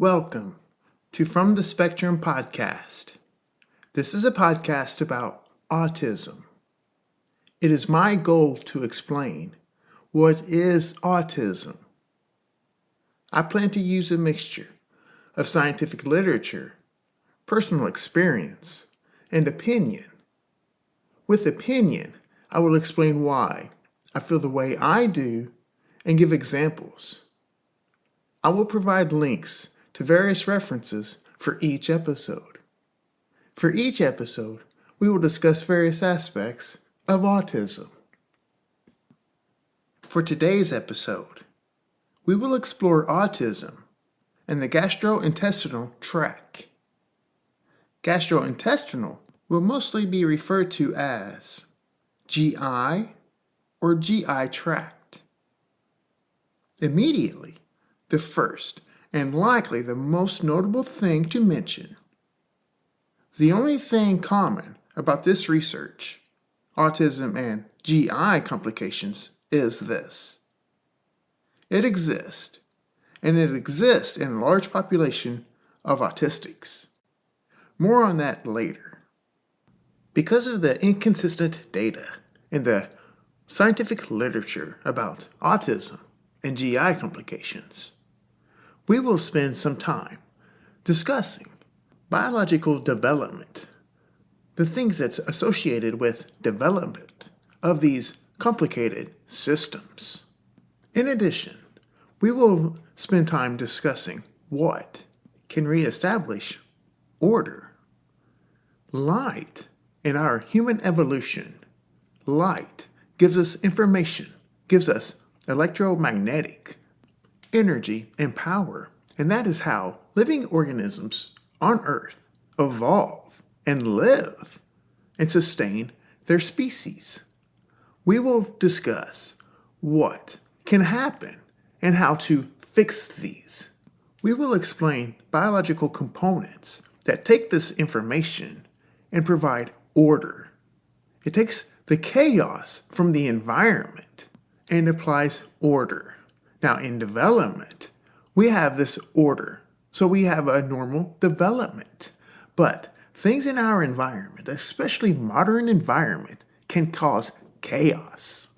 Welcome to From the Spectrum podcast. This is a podcast about autism. It is my goal to explain what is autism. I plan to use a mixture of scientific literature, personal experience, and opinion. With opinion, I will explain why I feel the way I do and give examples. I will provide links to various references for each episode. For each episode, we will discuss various aspects of autism. For today's episode, we will explore autism and the gastrointestinal tract. Gastrointestinal will mostly be referred to as GI or GI tract. Immediately, the first and likely the most notable thing to mention. The only thing common about this research, autism and GI complications, is this. It exists, and it exists in a large population of autistics. More on that later. Because of the inconsistent data in the scientific literature about autism and GI complications, we will spend some time discussing biological development, the things that's associated with development of these complicated systems. In addition, we will spend time discussing what can reestablish order. Light in our human evolution, light gives us information, gives us electromagnetic energy and power, and that is how living organisms on Earth evolve and live and sustain their species. We will discuss what can happen and how to fix these. We will explain biological components that take this information and provide order. It takes the chaos from the environment and applies order. Now, in development, we have this order, so we have a normal development. But things in our environment, especially modern environment, can cause chaos.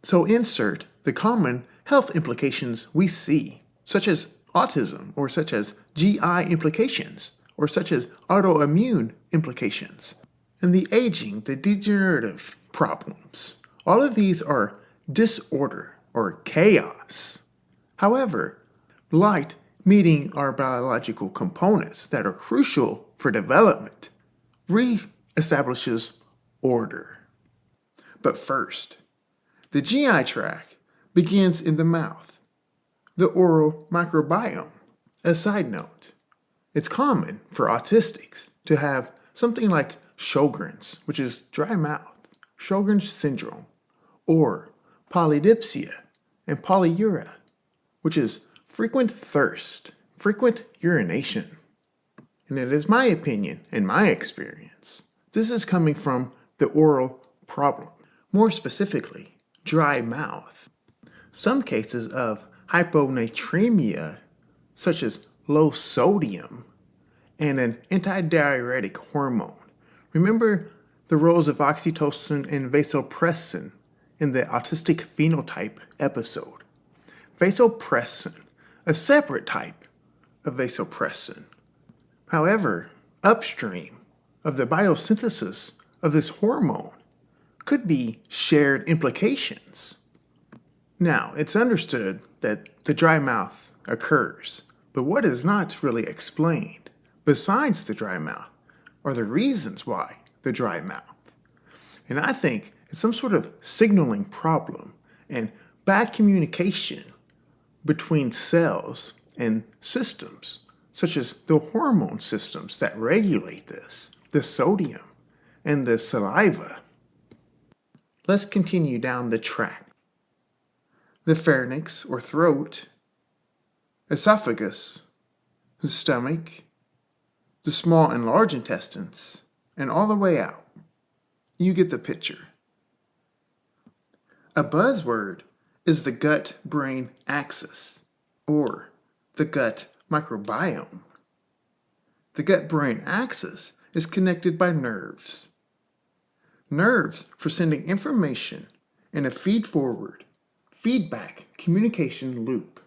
So insert the common health implications we see, such as autism, or such as GI implications, or such as autoimmune implications, and the aging, the degenerative problems. All of these are disorder or chaos. However, light meeting our biological components that are crucial for development reestablishes order. But first, the GI tract begins in the mouth, the oral microbiome. A side note, it's common for autistics to have something like Sjogren's, which is dry mouth, Sjogren's syndrome, or polydipsia and polyuria, which is frequent thirst, frequent urination. And it is my opinion and my experience, this is coming from the oral problem, more specifically, dry mouth. Some cases of hyponatremia, such as low sodium and an antidiuretic hormone. Remember the roles of oxytocin and vasopressin in the autistic phenotype episode. Vasopressin, a separate type of vasopressin. However, upstream of the biosynthesis of this hormone could be shared implications. Now, it's understood that the dry mouth occurs, but what is not really explained, besides the dry mouth, are the reasons why the dry mouth. And I think it's some sort of signaling problem and bad communication between cells and systems, such as the hormone systems that regulate this, the sodium and the saliva. Let's continue down the tract. The pharynx or throat, esophagus, the stomach, the small and large intestines, and all the way out. You get the picture. A buzzword is the gut-brain axis, or the gut microbiome. The gut-brain axis is connected by nerves. Nerves for sending information in a feed-forward, feedback communication loop.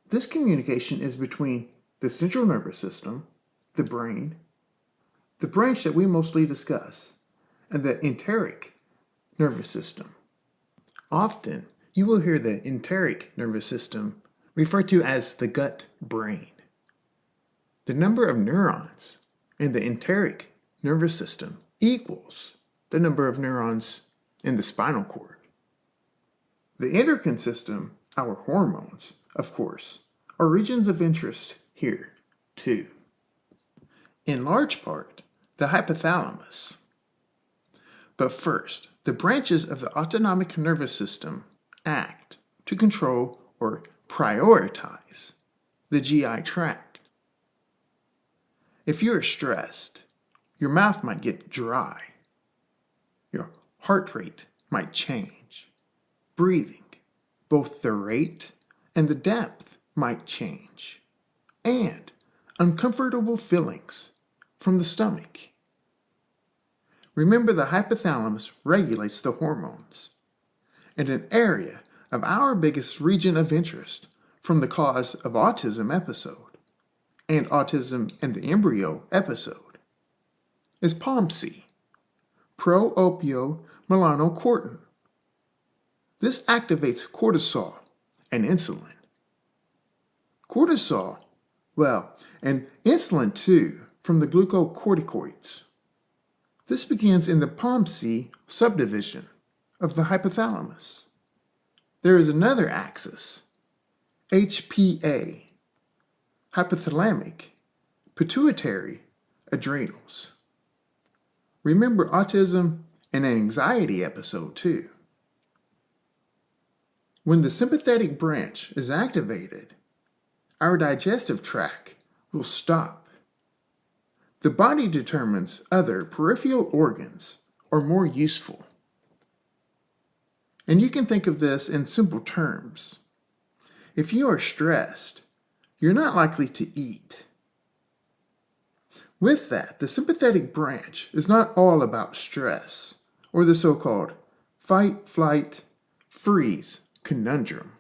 This communication is between the central nervous system, the brain, the branch that we mostly discuss, and the enteric nervous system. Often, you will hear the enteric nervous system referred to as the gut brain. The number of neurons in the enteric nervous system equals the number of neurons in the spinal cord. The endocrine system, our hormones, of course, are regions of interest here, too. In large part, the hypothalamus. But first, the branches of the autonomic nervous system act to control or prioritize the GI tract. If you are stressed, your mouth might get dry. Your heart rate might change. Breathing, both the rate and the depth might change. And uncomfortable feelings from the stomach. Remember, the hypothalamus regulates the hormones, and an area of our biggest region of interest from the cause of autism episode and autism and the embryo episode is POMC, pro-opiomelanocortin. This activates cortisol and insulin. Cortisol, and insulin too, from the glucocorticoids. This begins in the POMC subdivision of the hypothalamus. There is another axis, HPA, Hypothalamic-Pitutary-Adrenals. Remember autism and anxiety episode too. When the sympathetic branch is activated, our digestive tract will stop. The body determines other peripheral organs are more useful. And you can think of this in simple terms. If you are stressed, you're not likely to eat. With that, the sympathetic branch is not all about stress, or the so-called fight, flight, freeze conundrum.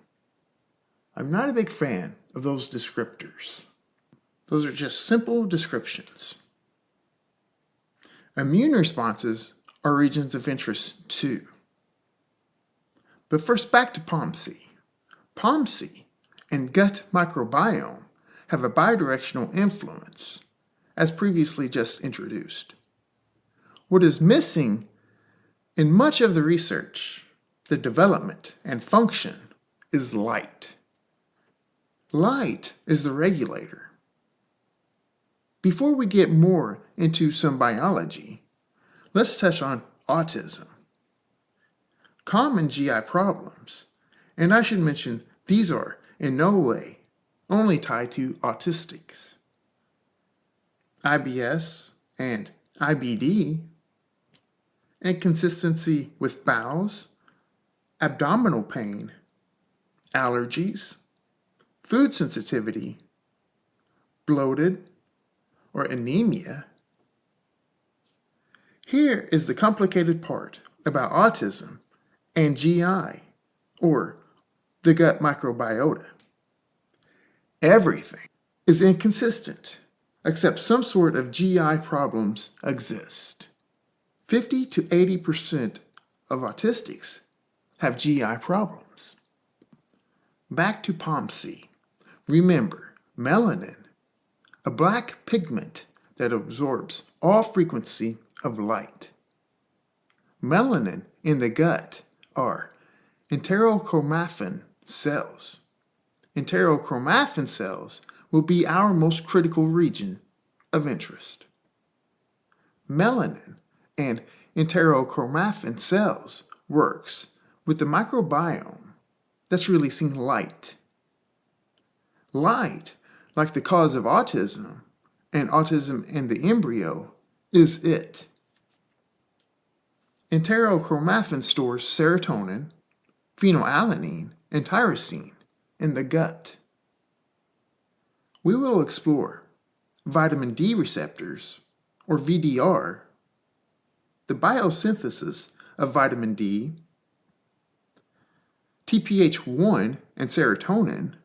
I'm not a big fan of those descriptors. Those are just simple descriptions. Immune responses are regions of interest too. But first, back to POMC. POMC and gut microbiome have a bidirectional influence, as previously just introduced. What is missing in much of the research, the development, and function is light. Light is the regulator. Before we get more into some biology, let's touch on autism. Common GI problems, and I should mention these are in no way only tied to autistics. IBS and IBD, inconsistency with bowels, abdominal pain, allergies, food sensitivity, bloated, or anemia. Here is the complicated part about autism and GI, or the gut microbiota. Everything is inconsistent, except some sort of GI problems exist. 50 to 80% of autistics have GI problems. Back to POMC. Remember, melanin, a black pigment that absorbs all frequency of light. Melanin in the gut are enterochromaffin cells. Enterochromaffin cells will be our most critical region of interest. Melanin and enterochromaffin cells works with the microbiome that's releasing light. Light, like the cause of autism and autism in the embryo, is it. Enterochromaffin stores serotonin, phenylalanine, and tyrosine in the gut. we will explore vitamin D receptors, or VDR, the biosynthesis of vitamin D, TPH1 and serotonin,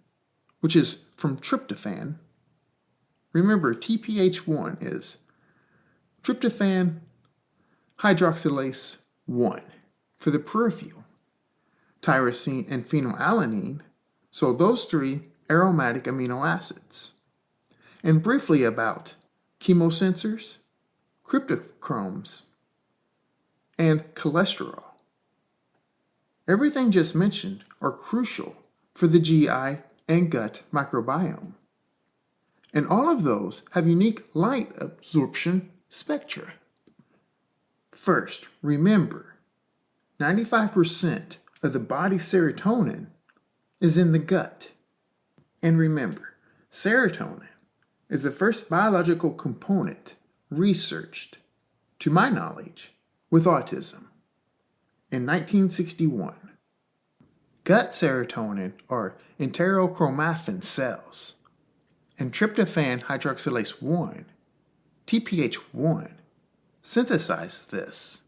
which is from tryptophan. Remember, TPH1 is tryptophan hydroxylase 1 for the peripheral, tyrosine and phenylalanine, so those three aromatic amino acids. And briefly about chemosensors, cryptochromes, and cholesterol. Everything just mentioned are crucial for the GI and gut microbiome. And all of those have unique light absorption spectra. First, remember, 95% of the body's serotonin is in the gut. And remember, serotonin is the first biological component researched, to my knowledge, with autism in 1961. Gut serotonin are enterochromaffin cells, and tryptophan hydroxylase 1, TPH1, synthesize this.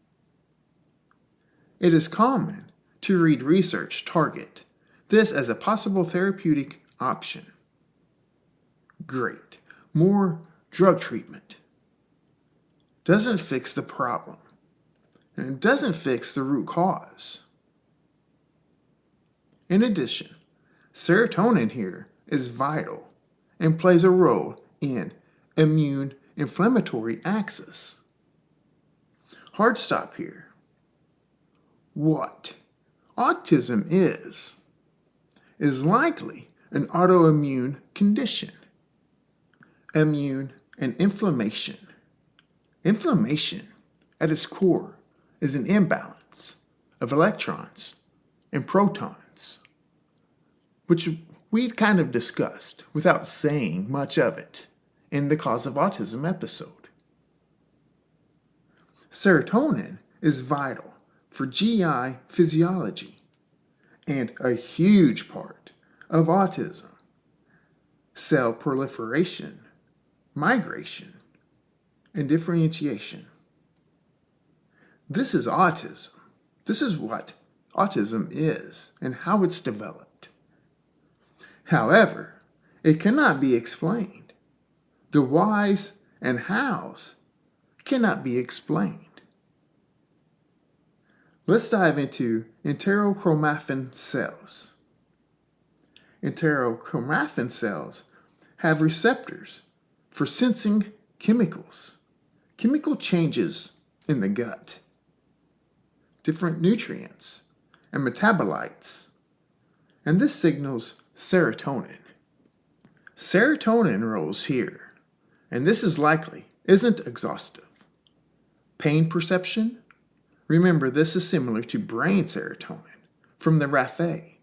It is common to read research target this as a possible therapeutic option. Great. More drug treatment. Doesn't fix the problem. And it doesn't fix the root cause. In addition, serotonin here is vital and plays a role in immune inflammatory axis. Hard stop here. What autism is likely an autoimmune condition. Immune and inflammation. Inflammation, at its core, is an imbalance of electrons and protons, which we kind of discussed without saying much of it in the Cause of Autism episode. Serotonin is vital for GI physiology and a huge part of autism. Cell proliferation, migration, and differentiation. This is autism. This is what autism is and how it's developed. However, it cannot be explained. The whys and hows cannot be explained. Let's dive into enterochromaffin cells. Enterochromaffin cells have receptors for sensing chemicals, chemical changes in the gut, different nutrients and metabolites, and this signals serotonin. Serotonin roles here, and this is likely isn't exhaustive. Pain perception, remember this is similar to brain serotonin from the Raphae,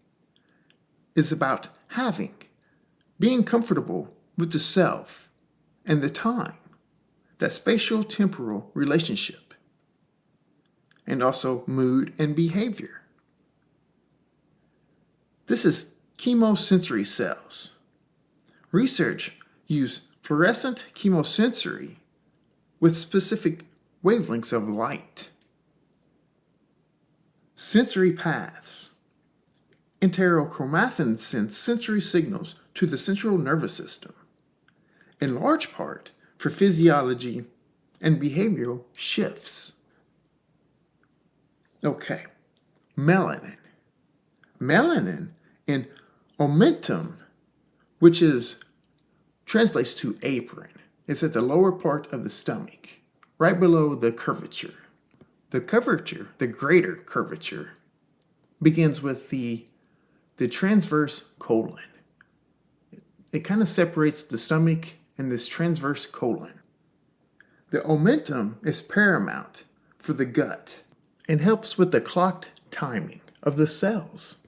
is about being comfortable with the self and the time, that spatial temporal relationship, and also mood and behavior. This is chemosensory cells. Research use fluorescent chemosensory with specific wavelengths of light. Sensory paths. Enterochromaffin sends sensory signals to the central nervous system, in large part for physiology and behavioral shifts. Okay, melanin. Melanin in Omentum, which translates to apron. It's at the lower part of the stomach, right below the curvature. The curvature, the greater curvature, begins with the transverse colon. It kind of separates the stomach and this transverse colon. The omentum is paramount for the gut and helps with the clocked timing of the cells.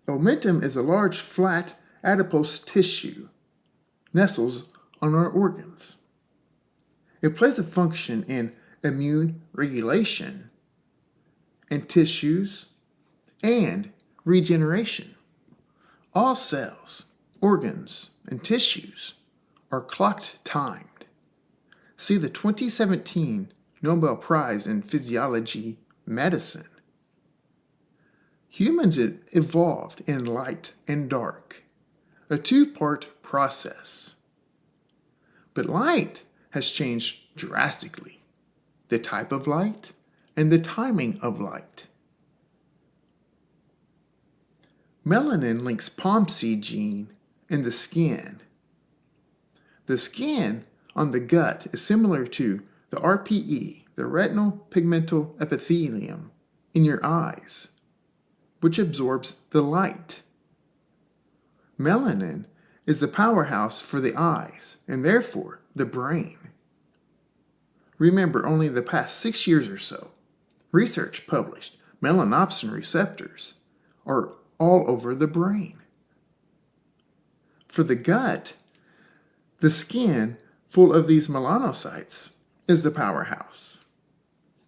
Omentum is a large, flat, adipose tissue, nestles on our organs. It plays a function in immune regulation in tissues and regeneration. All cells, organs, and tissues are clock-timed. See the 2017 Nobel Prize in Physiology Medicine. Humans evolved in light and dark, a two-part process. But light has changed drastically, the type of light and the timing of light. Melanin links POMC gene in the skin. The skin on the gut is similar to the RPE, the retinal pigmental epithelium, in your eyes, which absorbs the light. Melanin is the powerhouse for the eyes and therefore the brain. Remember, only the past 6 years or so, research published melanopsin receptors are all over the brain. For the gut, the skin full of these melanocytes is the powerhouse,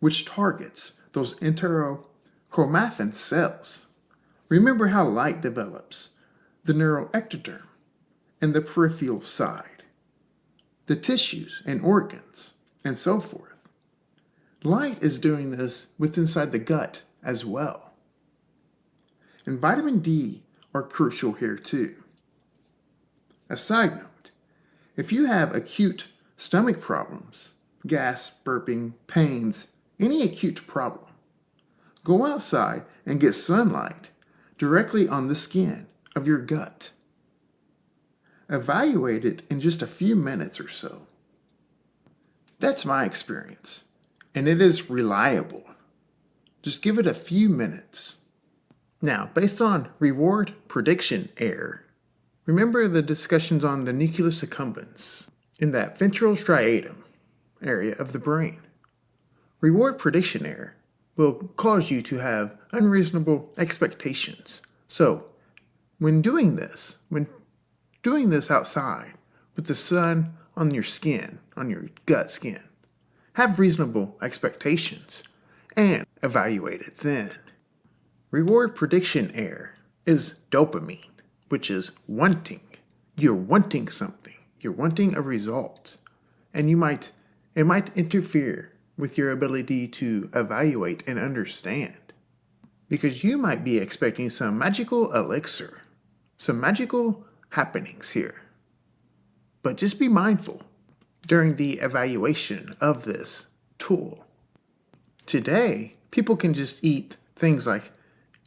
which targets those enterochromaffin cells. Remember how light develops the neuroectoderm and the peripheral side, the tissues and organs, and so forth. Light is doing this with inside the gut as well. And vitamin D are crucial here too. A side note, if you have acute stomach problems, gas, burping, pains, any acute problem, go outside and get sunlight directly on the skin of your gut. Evaluate it in just a few minutes or so. That's my experience, and it is reliable. Just give it a few minutes. Now, based on reward prediction error, remember the discussions on the nucleus accumbens in that ventral striatum area of the brain. Reward prediction error will cause you to have unreasonable expectations. So, when doing this outside with the sun on your skin, on your gut skin, have reasonable expectations and evaluate it then. Reward prediction error is dopamine, which is wanting. You're wanting something. You're wanting a result. And it might interfere with your ability to evaluate and understand. Because you might be expecting some magical elixir, some magical happenings here. But just be mindful during the evaluation of this tool. Today, people can just eat things like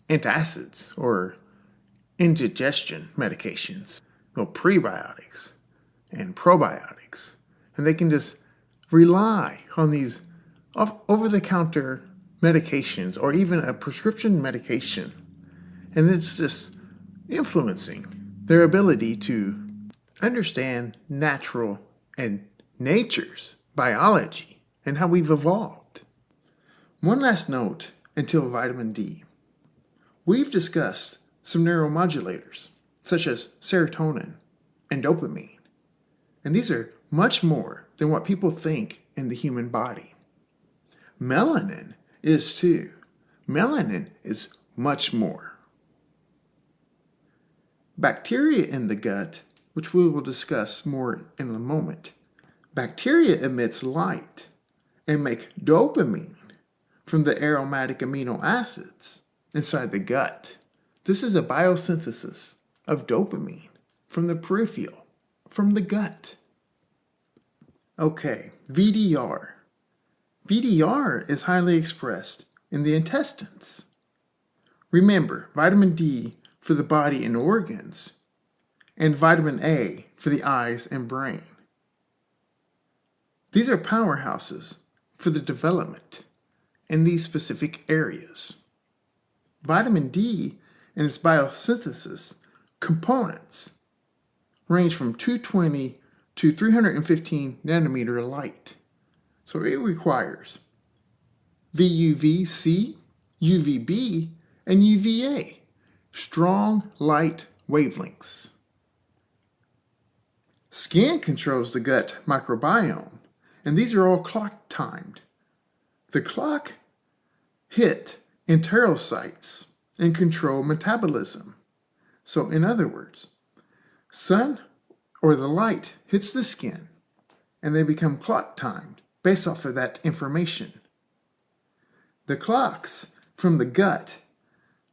antacids or indigestion medications, prebiotics and probiotics, and they can just rely on these over-the-counter medications or even a prescription medication, and it's just influencing their ability to understand natural and nature's biology and how we've evolved. One last note until vitamin D. We've discussed some neuromodulators, such as serotonin and dopamine, and these are much more than what people think in the human body. Melanin is too. Melanin is much more. Bacteria in the gut, which we will discuss more in a moment, bacteria emits light and make dopamine from the aromatic amino acids inside the gut. This is a biosynthesis of dopamine from the peripheral, from the gut. Okay, VDR. VDR is highly expressed in the intestines. Remember, vitamin D for the body and organs, and vitamin A for the eyes and brain. These are powerhouses for the development in these specific areas. Vitamin D and its biosynthesis components range from 220 to 315 nanometer light. So it requires VUVC, UVB, and UVA, strong light wavelengths. Skin controls the gut microbiome, and these are all clock-timed. The clock hit enterocytes and control metabolism. So in other words, Sun or the light hits the skin, and they become clock-timed based off of that information. The clocks from the gut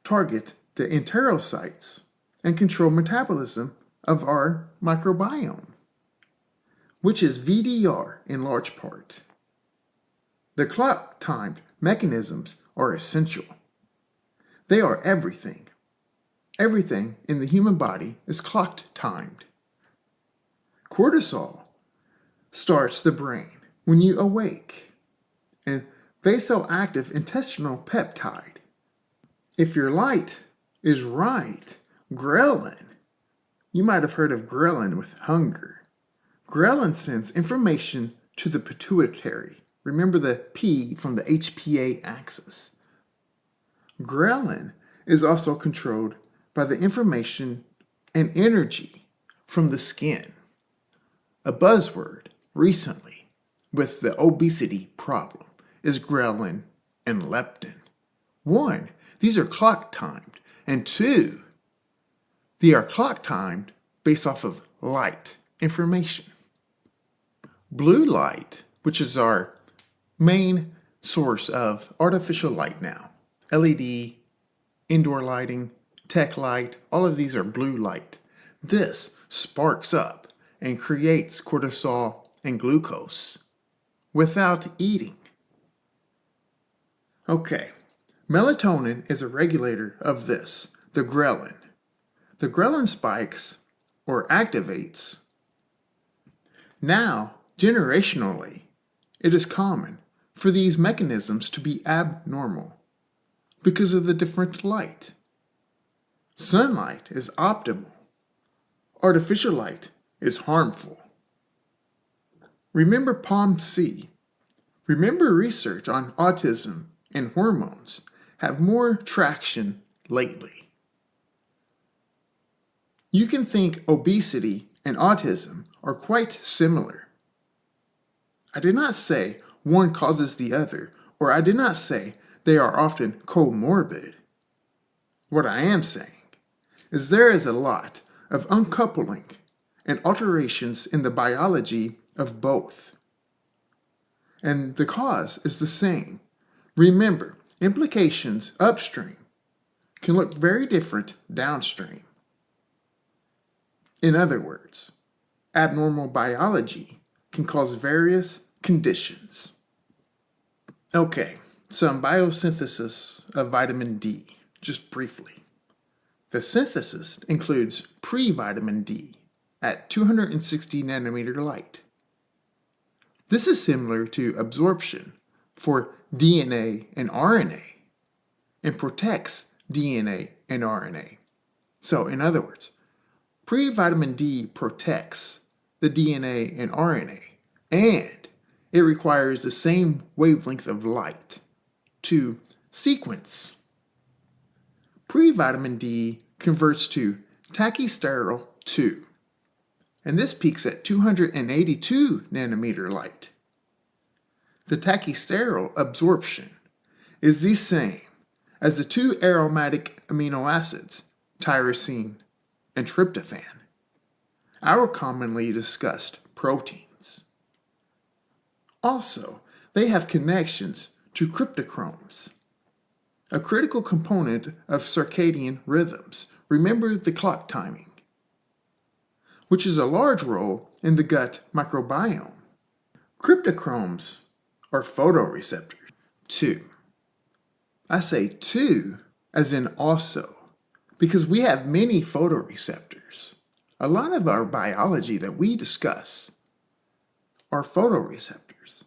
target the enterocytes and control metabolism of our microbiome, which is VDR in large part. The clock-timed mechanisms are essential. They are everything. Everything in the human body is clock-timed. Cortisol starts the brain when you awake, and vasoactive intestinal peptide. If your light is right, ghrelin. You might have heard of ghrelin with hunger. Ghrelin sends information to the pituitary. Remember the P from the HPA axis. Ghrelin is also controlled by the information and energy from the skin. A buzzword recently with the obesity problem is ghrelin and leptin. 1, these are clock-timed, and 2, they are clock-timed based off of light information. Blue light, which is our main source of artificial light now, LED, indoor lighting, tech light, all of these are blue light. This sparks up and creates cortisol and glucose without eating. Okay, melatonin is a regulator of this, the ghrelin. The ghrelin spikes or activates. Now, generationally, it is common for these mechanisms to be abnormal because of the different light. Sunlight is optimal. Artificial light is harmful. Remember POMC. Remember research on autism and hormones have more traction lately. You can think obesity and autism are quite similar. I did not say one causes the other, or I did not say they are often comorbid. What I am saying is there is a lot of uncoupling and alterations in the biology of both. And the cause is the same. Remember, implications upstream can look very different downstream. In other words, abnormal biology can cause various conditions. Okay, some biosynthesis of vitamin D, just briefly. The synthesis includes pre-vitamin D at 260 nanometer light. This is similar to absorption for DNA and RNA and protects DNA and RNA. So, in other words, pre-vitamin D protects the DNA and RNA, and it requires the same wavelength of light to sequence. Pre-vitamin D converts to tachysterol 2, and this peaks at 282 nanometer light. The tachysterol absorption is the same as the 2 aromatic amino acids, tyrosine and tryptophan, our commonly discussed proteins. Also, they have connections to cryptochromes, a critical component of circadian rhythms. Remember the clock timing, which is a large role in the gut microbiome. Cryptochromes are photoreceptors. 2. I say 2 as in also, because we have many photoreceptors. A lot of our biology that we discuss are photoreceptors.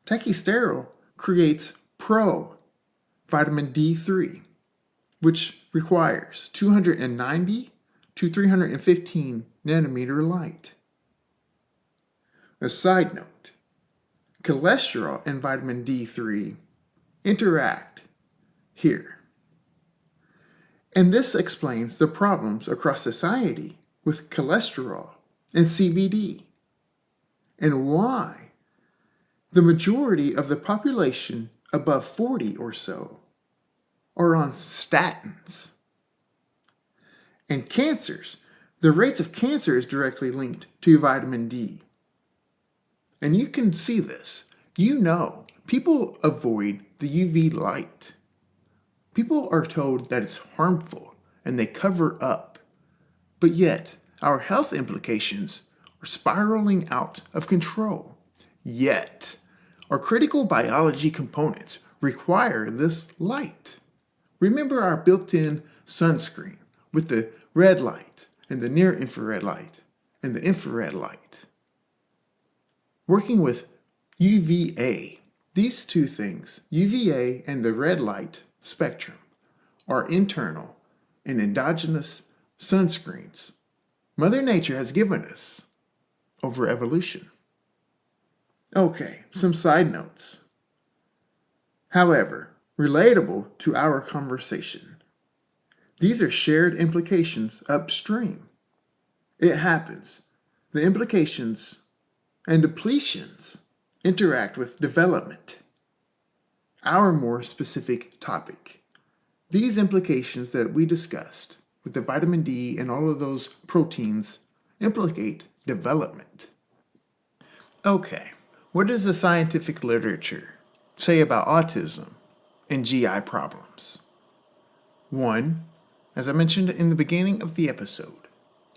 Tachysterol creates pro-vitamin D3, which requires 290 to 315 nanometer light. A side note, cholesterol and vitamin D3 interact here. And this explains the problems across society with cholesterol and CVD, and why the majority of the population above 40 or so are on statins. And cancers The rates of cancer is directly linked to vitamin D. And you can see this. People avoid the UV light. People are told that it's harmful and they cover up. But yet, our health implications are spiraling out of control. Yet, our critical biology components require this light. Remember our built-in sunscreen with the red light and the near-infrared light and the infrared light. Working with UVA, these two things, UVA and the red light spectrum, are internal and endogenous sunscreens Mother Nature has given us over evolution. Okay, some side notes. However, relatable to our conversation. These are shared implications upstream. It happens. The implications and depletions interact with development. Our more specific topic. These implications that we discussed with the vitamin D and all of those proteins implicate development. Okay, what does the scientific literature say about autism and GI problems? 1, as I mentioned in the beginning of the episode,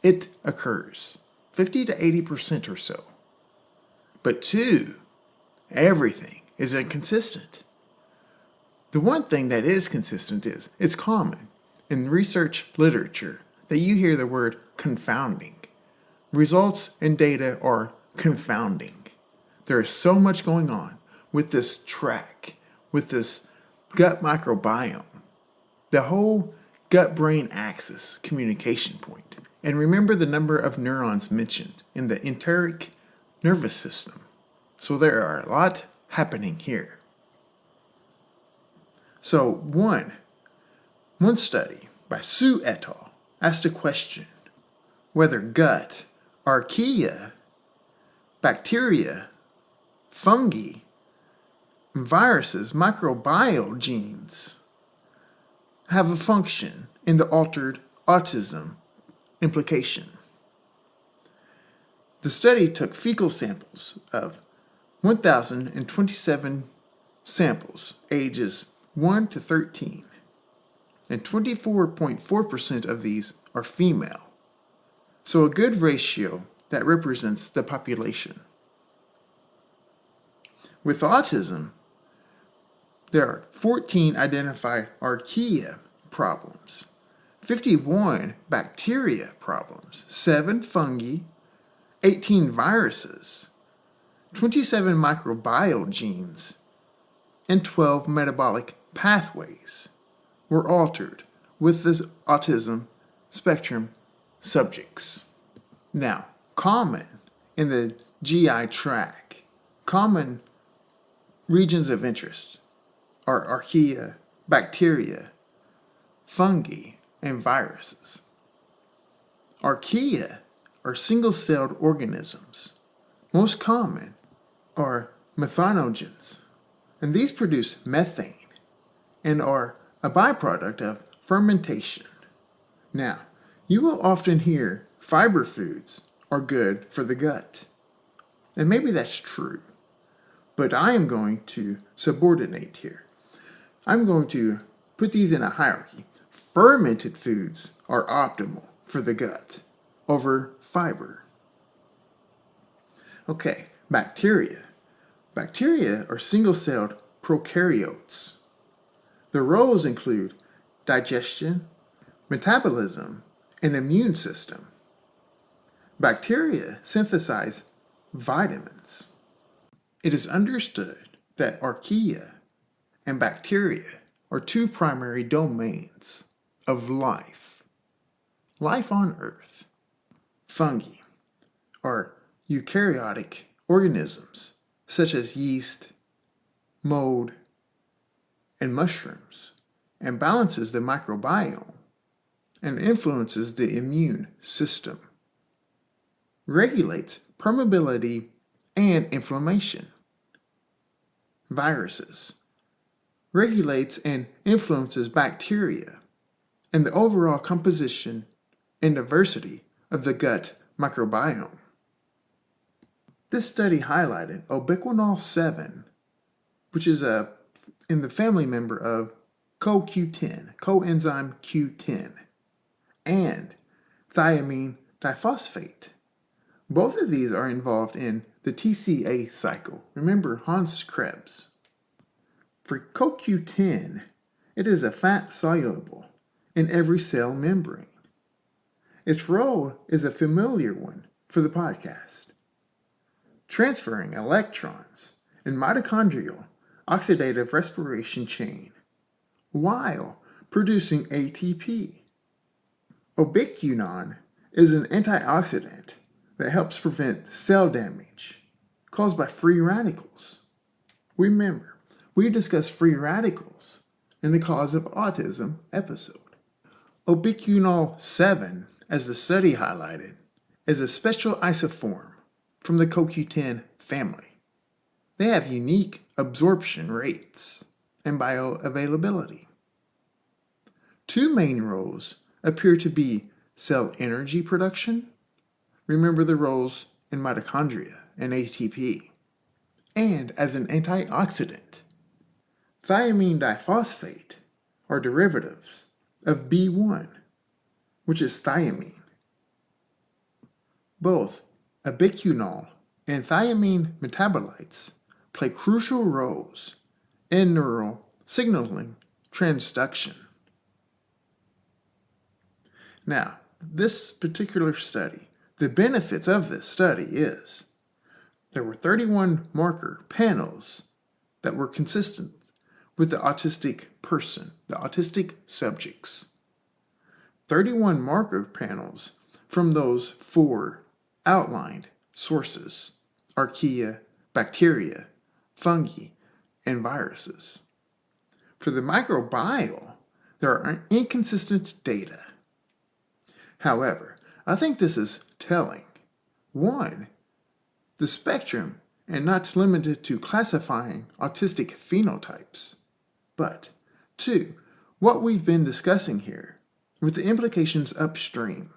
it occurs 50 to 80% or so. But 2, everything is inconsistent. The one thing that is consistent is it's common in research literature that you hear the word confounding. Results and data are confounding. There is so much going on with this tract, with this gut microbiome, the whole gut-brain axis communication point. And remember the number of neurons mentioned in the enteric nervous system. So there are a lot happening here. So one study by Su et al. Asked a question whether gut, archaea, bacteria, fungi, viruses, microbiome genes have a function in the altered autism implication. The study took fecal samples of 1,027 samples, ages 1 to 13, and 24.4% of these are female. So a good ratio that represents the population. With autism, there are 14 identified archaea problems, 51 bacteria problems, 7 fungi, 18 viruses, 27 microbiome genes, and 12 metabolic pathways were altered with the autism spectrum subjects. Now, common in the GI tract, common regions of interest are archaea, bacteria, fungi, and viruses. Archaea are single-celled organisms. Most common are methanogens, and these produce methane and are a byproduct of fermentation. Now, you will often hear fiber foods are good for the gut. And maybe that's true, but I am going to subordinate here. I'm going to put these in a hierarchy. Fermented foods are optimal for the gut over fiber. Okay, bacteria. Bacteria are single-celled prokaryotes. Their roles include digestion, metabolism, and immune system. Bacteria synthesize vitamins. It is understood that archaea and bacteria are two primary domains of life. Life on Earth. Fungi are eukaryotic organisms such as yeast, mold, and mushrooms, and balances the microbiome and influences the immune system, regulates permeability and inflammation. Viruses regulates and influences bacteria and the overall composition and diversity of the gut microbiome. This study highlighted ubiquinol 7, which is in the family member of CoQ10, coenzyme Q10, and thiamine diphosphate. Both of these are involved in the TCA cycle. Remember Hans Krebs. For CoQ10, it is a fat soluble in every cell membrane. Its role is a familiar one for the podcast, transferring electrons in mitochondrial oxidative respiration chain while producing ATP. Ubiquinol is an antioxidant that helps prevent cell damage caused by free radicals. Remember, we discussed free radicals in the Cause of Autism episode. Ubiquinol 7, as the study highlighted, is a special isoform from the CoQ10 family. They have unique absorption rates and bioavailability. Two main roles appear to be cell energy production, remember the roles in mitochondria and ATP, and as an antioxidant. Thiamine diphosphate are derivatives of B1, which is thiamine. Both ubiquinol and thiamine metabolites play crucial roles in neural signaling transduction. Now, this particular study, the benefits of this study is there were 31 marker panels that were consistent with the autistic person, the autistic subjects. 31 marker panels from those 4 outlined sources: Archaea, bacteria, fungi, and viruses. For the microbiome, there are inconsistent data. However, I think this is telling. 1, the spectrum, and not limited to classifying autistic phenotypes. But 2, what we've been discussing here with the implications upstream,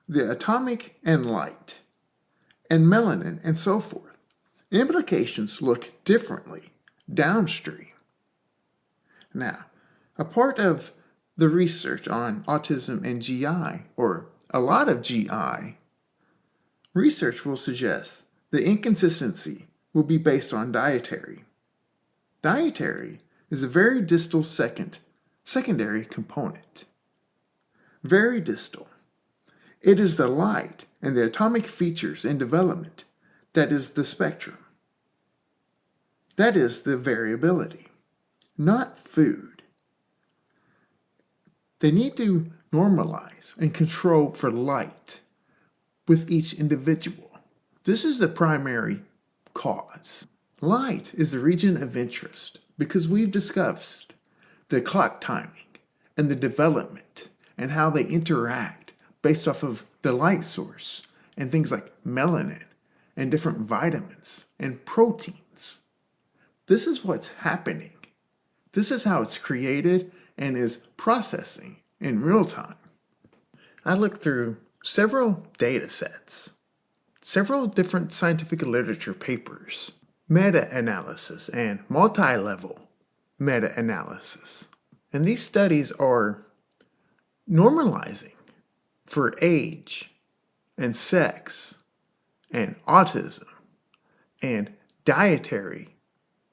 the atomic and light, and melanin and so forth. Implications look differently downstream. Now, a part of the research on autism and GI, or a lot of GI, research will suggest the inconsistency will be based on dietary. Dietary is a very distal secondary component. Very distal. It is the light and the atomic features in development that is the spectrum. That is the variability, not food. They need to normalize and control for light with each individual. This is the primary cause. Light is the region of interest because we've discussed the clock timing and the development and how they interact based off of the light source and things like melanin and different vitamins and proteins. This is what's happening. This is how it's created and is processing in real time. I looked through several data sets, several different scientific literature papers, meta-analysis, and multi-level meta-analysis. And these studies are normalizing for age and sex and autism and dietary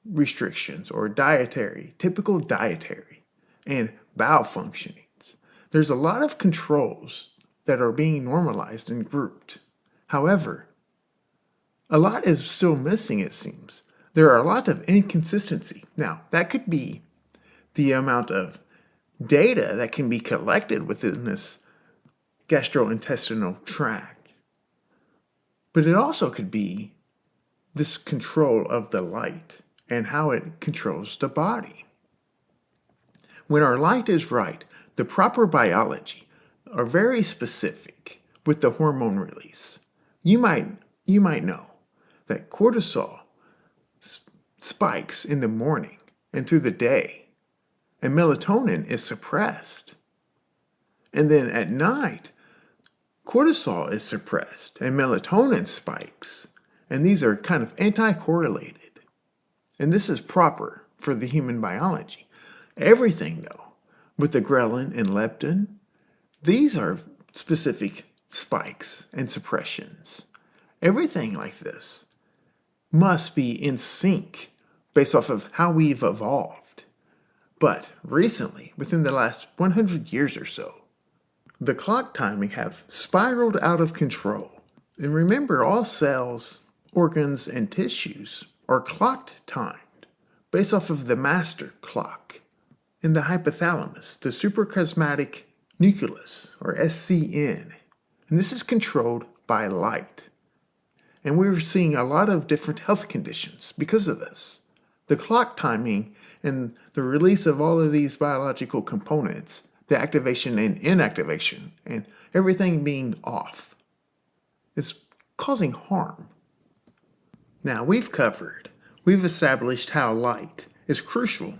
restrictions or typical dietary and bowel functionings. There's a lot of controls that are being normalized and grouped. However, a lot is still missing, it seems. There are a lot of inconsistency. Now, that could be the amount of data that can be collected within this gastrointestinal tract. But it also could be this control of the light and how it controls the body. When our light is right, the proper biology are very specific with the hormone release. You might know that cortisol spikes in the morning and through the day, and melatonin is suppressed. And then at night, cortisol is suppressed and melatonin spikes, and these are kind of anti-correlated. And this is proper for the human biology. Everything, though, with the ghrelin and leptin, these are specific spikes and suppressions. Everything like this must be in sync based off of how we've evolved. But recently, within the last 100 years or so, the clock timing have spiraled out of control. And remember, all cells, organs, and tissues are clock timed based off of the master clock. In the hypothalamus, the suprachiasmatic nucleus, or SCN, and this is controlled by light. And we're seeing a lot of different health conditions because of this. The clock timing and the release of all of these biological components, the activation and inactivation, and everything being off, is causing harm. Now, we've established how light is crucial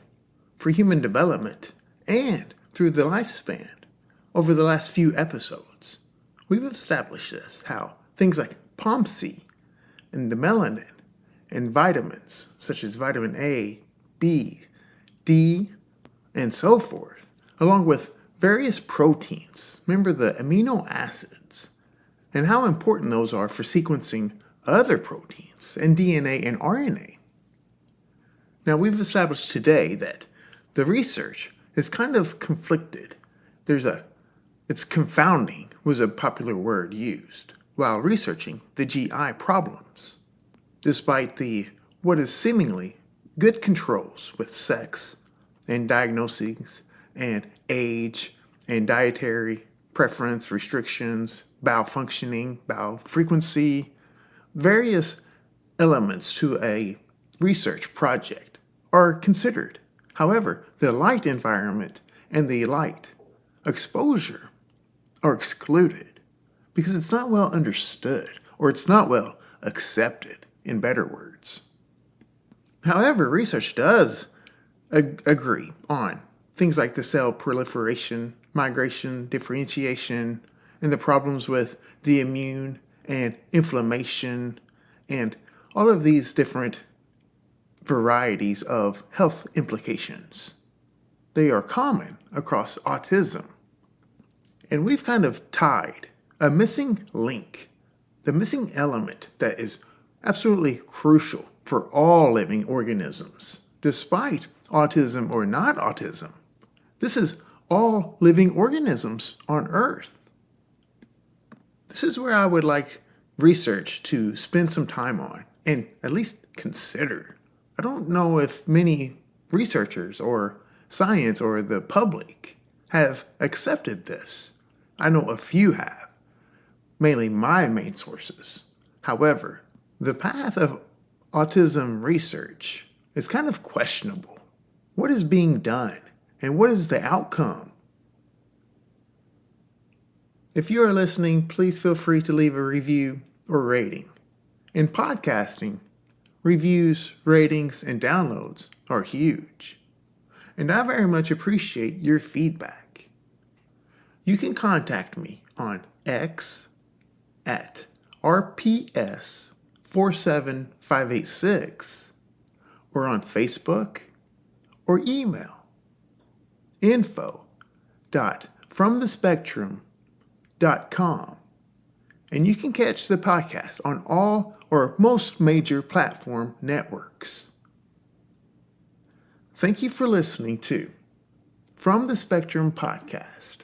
for human development and through the lifespan over the last few episodes. We've established this, how things like POMC and the melanin and vitamins such as vitamin A, B, D, and so forth, along with various proteins, remember the amino acids, and how important those are for sequencing other proteins and DNA and RNA. Now, we've established today that the research is kind of conflicted. It's confounding was a popular word used while researching the GI problems. Despite what is seemingly good controls with sex and diagnoses and age and dietary preference restrictions, bowel functioning, bowel frequency, various elements to a research project are considered. However, the light environment and the light exposure are excluded because it's not well understood, or it's not well accepted, in better words. However, research does agree on things like the cell proliferation, migration, differentiation, and the problems with the immune and inflammation, and all of these different varieties of health implications. They are common across autism. And we've kind of tied a missing link, the missing element that is absolutely crucial for all living organisms, despite autism or not autism. This is all living organisms on Earth. This is where I would like research to spend some time on and at least consider. I don't know if many researchers or science or the public have accepted this. I know a few have, mainly my main sources. However, the path of autism research is kind of questionable. What is being done and what is the outcome? If you are listening, please feel free to leave a review or rating. In podcasting, reviews, ratings, and downloads are huge. And I very much appreciate your feedback. You can contact me on X at RPS47586 or on Facebook or email info.fromthespectrum.com. And you can catch the podcast on all or most major platform networks. Thank you for listening to From the Spectrum Podcast.